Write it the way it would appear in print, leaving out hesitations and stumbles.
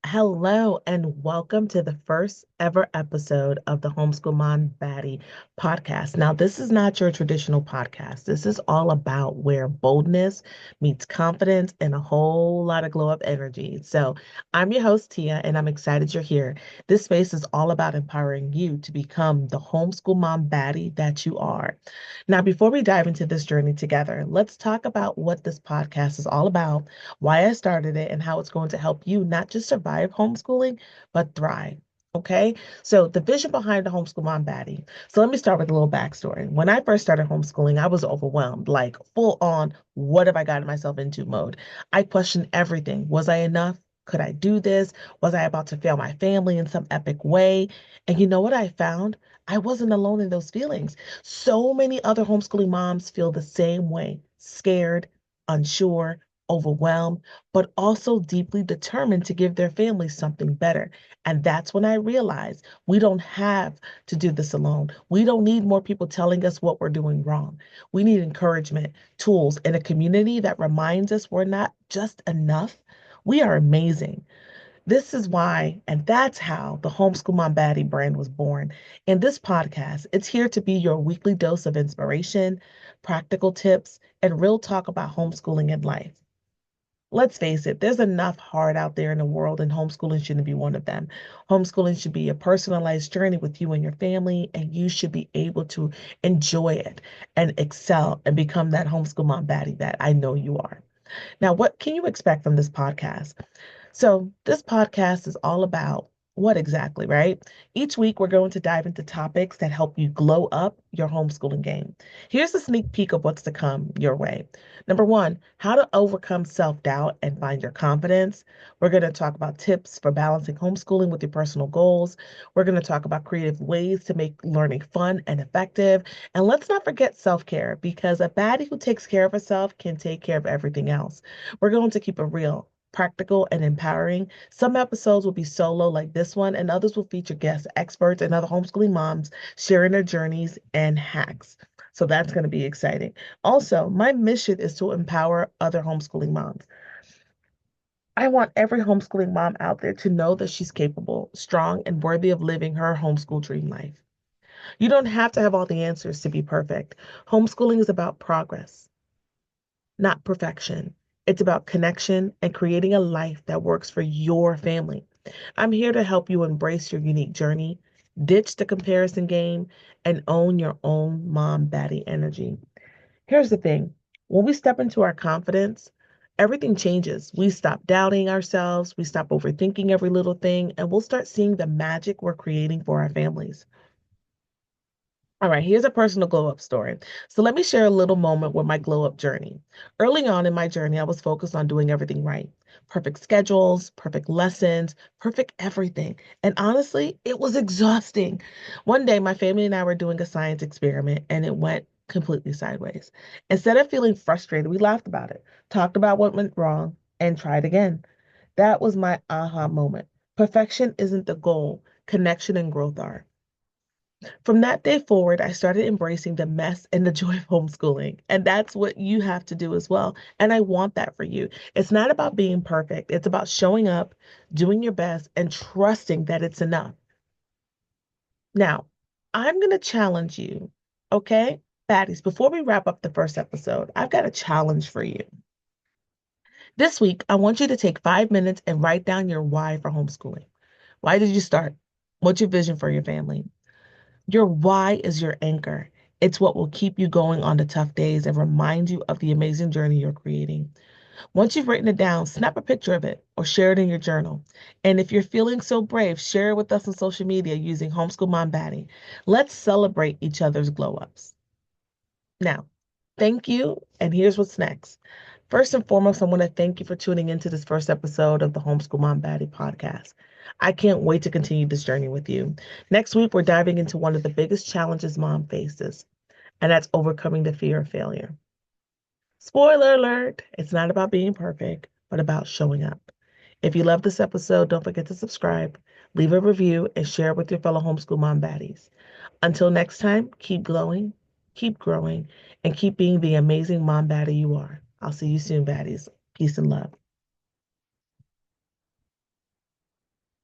Hello and welcome to the first ever episode of the Homeschool Mom Baddie podcast. Now, this is not your traditional podcast. This is all about where boldness meets confidence and a whole lot of glow up energy. So, I'm your host, Tia, and I'm excited you're here. This space is all about empowering you to become the homeschool mom baddie that you are. Now, before we dive into this journey together, let's talk about what this podcast is all about, why I started it, and how it's going to help you not just survive homeschooling, but thrive. Okay, so the vision behind the Homeschool Mom Baddie. So let me start with a little backstory. When I first started homeschooling, I was overwhelmed, like full on, what have I gotten myself into mode. I questioned everything. Was I enough? Could I do this? Was I about to fail my family in some epic way? And you know what I found? I wasn't alone in those feelings. So many other homeschooling moms feel the same way, scared, unsure, overwhelmed, but also deeply determined to give their families something better. And that's when I realized we don't have to do this alone. We don't need more people telling us what we're doing wrong. We need encouragement, tools, and a community that reminds us we're not just enough. We are amazing. This is why, and that's how the Homeschool Mom Baddie brand was born. In this podcast, it's here to be your weekly dose of inspiration, practical tips, and real talk about homeschooling and life. Let's face it, there's enough hard out there in the world, and homeschooling shouldn't be one of them. Homeschooling should be a personalized journey with you and your family, and you should be able to enjoy it and excel and become that homeschool mom baddie that I know you are. Now, what can you expect from this podcast? So, this podcast is all about what exactly, right? Each week, we're going to dive into topics that help you glow up your homeschooling game. Here's a sneak peek of what's to come your way. Number one, how to overcome self doubt and find your confidence. We're going to talk about tips for balancing homeschooling with your personal goals. We're going to talk about creative ways to make learning fun and effective. And let's not forget self care, because a baddie who takes care of herself can take care of everything else. We're going to keep it real, practical, and empowering. Some episodes will be solo, like this one, and others will feature guest experts and other homeschooling moms sharing their journeys and hacks. So that's going to be exciting. Also, my mission is to empower other homeschooling moms. I want every homeschooling mom out there to know that she's capable, strong, and worthy of living her homeschool dream life. You don't have to have all the answers to be perfect. Homeschooling is about progress, not perfection. It's about connection and creating a life that works for your family. I'm here to help you embrace your unique journey, ditch the comparison game, and own your own mom baddie energy. Here's the thing, when we step into our confidence, everything changes. We stop doubting ourselves, we stop overthinking every little thing, and we'll start seeing the magic we're creating for our families. All right, here's a personal glow up story. So let me share a little moment with my glow up journey. Early on in my journey, I was focused on doing everything right. Perfect schedules, perfect lessons, perfect everything. And honestly, it was exhausting. One day, my family and I were doing a science experiment and it went completely sideways. Instead of feeling frustrated, we laughed about it, talked about what went wrong, and tried again. That was my aha moment. Perfection isn't the goal, connection and growth are. From that day forward, I started embracing the mess and the joy of homeschooling. And that's what you have to do as well. And I want that for you. It's not about being perfect, it's about showing up, doing your best, and trusting that it's enough. Now, I'm going to challenge you, okay? Baddies, before we wrap up the first episode, I've got a challenge for you. This week, I want you to take 5 minutes and write down your why for homeschooling. Why did you start? What's your vision for your family? Your why is your anchor. It's what will keep you going on the tough days and remind you of the amazing journey you're creating. Once you've written it down, snap a picture of it or share it in your journal. And if you're feeling so brave, share it with us on social media using Homeschool Mom Baddie. Let's celebrate each other's glow ups. Now, thank you. And here's what's next. First and foremost, I want to thank you for tuning into this first episode of the Homeschool Mom Baddie podcast. I can't wait to continue this journey with you. Next week, we're diving into one of the biggest challenges mom faces, and that's overcoming the fear of failure. Spoiler alert, it's not about being perfect, but about showing up. If you love this episode, don't forget to subscribe, leave a review, and share it with your fellow homeschool mom baddies. Until next time, keep glowing, keep growing, and keep being the amazing mom baddie you are. I'll see you soon, baddies. Peace and love.